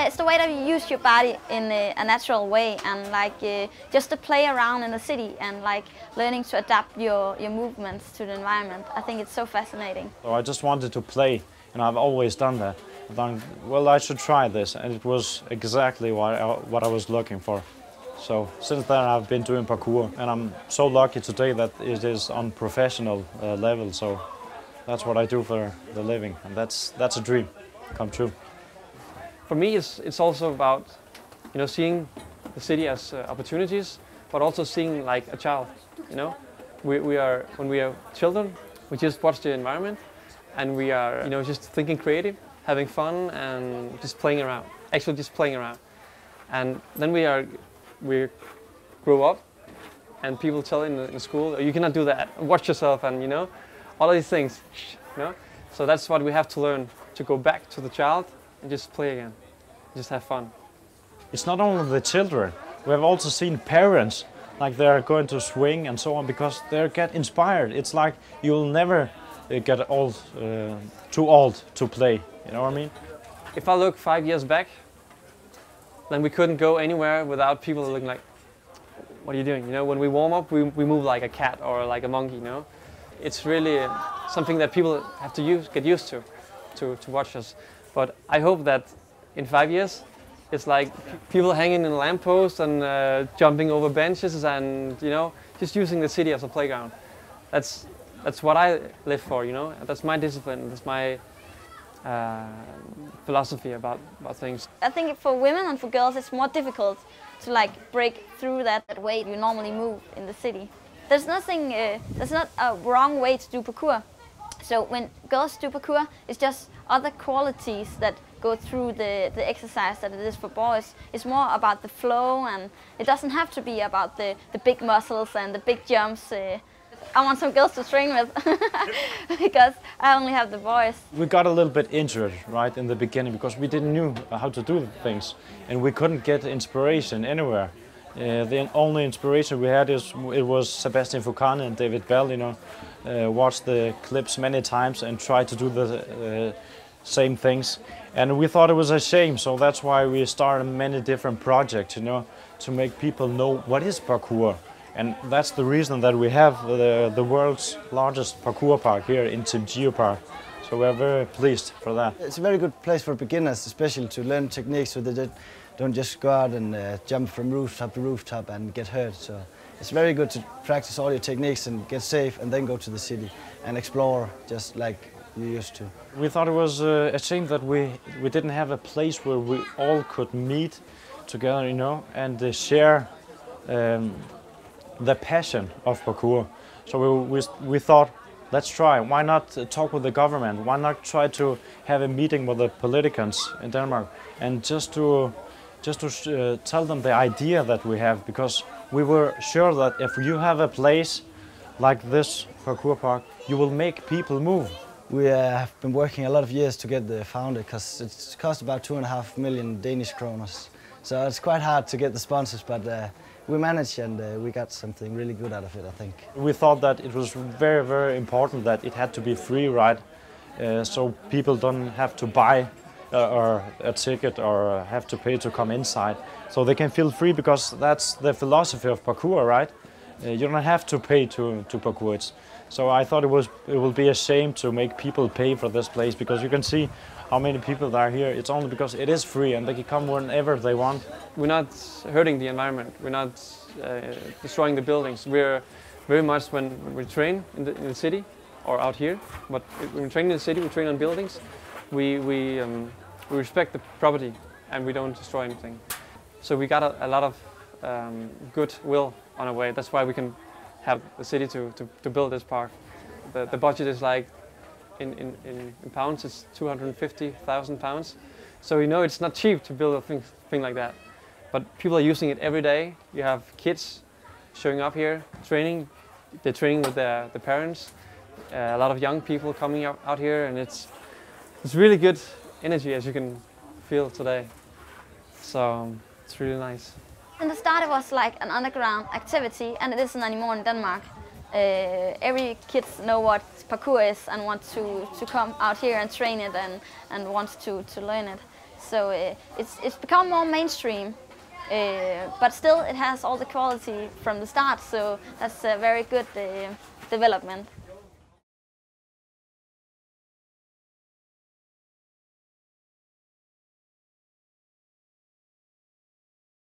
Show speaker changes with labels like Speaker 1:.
Speaker 1: it's the way that you use your body in a natural way, and like just to play around in the city and like learning to adapt your movements to the environment. I think it's so fascinating.
Speaker 2: So I just wanted to play, and I've always done that. I thought, well, I should try this, and it was exactly what I was looking for. So since then I've been doing parkour, and I'm so lucky today that it is on professional level. So that's what I do for the living, and that's a dream come true.
Speaker 3: For me, it's also about, you know, seeing the city as opportunities, but also seeing like a child. You know, when we are children, we just watch the environment, and we are, you know, just thinking creative, having fun, and just playing around. Actually, just playing around, and then we grow up, and people tell in school, oh, you cannot do that. Watch yourself, and you know, all of these things. You know, so that's what we have to learn, to go back to the child and just play again, just have fun.
Speaker 2: It's not only the children. We have also seen parents, like they're going to swing and so on, because they get inspired. It's like you'll never get too old to play, you know what I mean?
Speaker 3: If I look 5 years back, then we couldn't go anywhere without people looking like, what are you doing? You know, when we warm up, we move like a cat or like a monkey, you know? It's really something that people have to get used to watch us. But I hope that in 5 years, it's like people hanging in lampposts and jumping over benches and, you know, just using the city as a playground. That's what I live for, you know. That's my discipline. That's my philosophy about things.
Speaker 1: I think for women and for girls, it's more difficult to like break through that way you normally move in the city. There's nothing. There's not a wrong way to do parkour. So when girls do parkour, it's just other qualities that go through the exercise that it is for boys. It's more about the flow, and it doesn't have to be about the big muscles and the big jumps. I want some girls to train with because I only have the boys.
Speaker 2: We got a little bit injured right in the beginning because we didn't know how to do things, and we couldn't get inspiration anywhere. The only inspiration we had was Sebastian Foucault and David Bell, you know. Watched the clips many times and tried to do the same things, and we thought it was a shame, so that's why we started many different projects, you know, to make people know what is parkour. And that's the reason that we have the world's largest parkour park here in Team Jiyo park. So we're very pleased for that.
Speaker 4: It's a very good place for beginners, especially to learn techniques so they don't just go out and jump from rooftop to rooftop and get hurt. So it's very good to practice all your techniques and get safe, and then go to the city and explore just like you used to.
Speaker 2: We thought it was a shame that we didn't have a place where we all could meet together, you know, and share the passion of parkour. So we thought, let's try. Why not talk with the government? Why not try to have a meeting with the politicians in Denmark, and just to tell them the idea that we have, because we were sure that if you have a place like this parkour park, you will make people move.
Speaker 4: We have been working a lot of years to get the founded, because it's cost about 2.5 million Danish kroners. So it's quite hard to get the sponsors, but we managed, and we got something really good out of it, I think.
Speaker 2: We thought that it was very, very important that it had to be free, right? So people don't have to buy or a ticket or have to pay to come inside. So they can feel free, because that's the philosophy of parkour, right? You don't have to pay to parkour. So I thought it would be a shame to make people pay for this place, because you can see how many people are here. It's only because it is free and they can come whenever they want.
Speaker 3: We're not hurting the environment. We're not destroying the buildings. We're very much, when we train in the city or out here, but when we train in the city, we train on buildings. We respect the property, and we don't destroy anything. So we got a lot of goodwill on our way. That's why we can have the city to build this park. The budget is like, in pounds, it's 250,000 pounds. So you know it's not cheap to build a thing like that. But people are using it every day. You have kids showing up here, training. They're training with their parents. A lot of young people coming out here, and it's really good energy, as you can feel today. So it's really nice.
Speaker 1: In the start, it was like an underground activity, and it isn't anymore in Denmark. Every kids know what parkour is and want to come out here and train it and wants to learn it. So it's become more mainstream, but still it has all the quality from the start. So that's a very good development.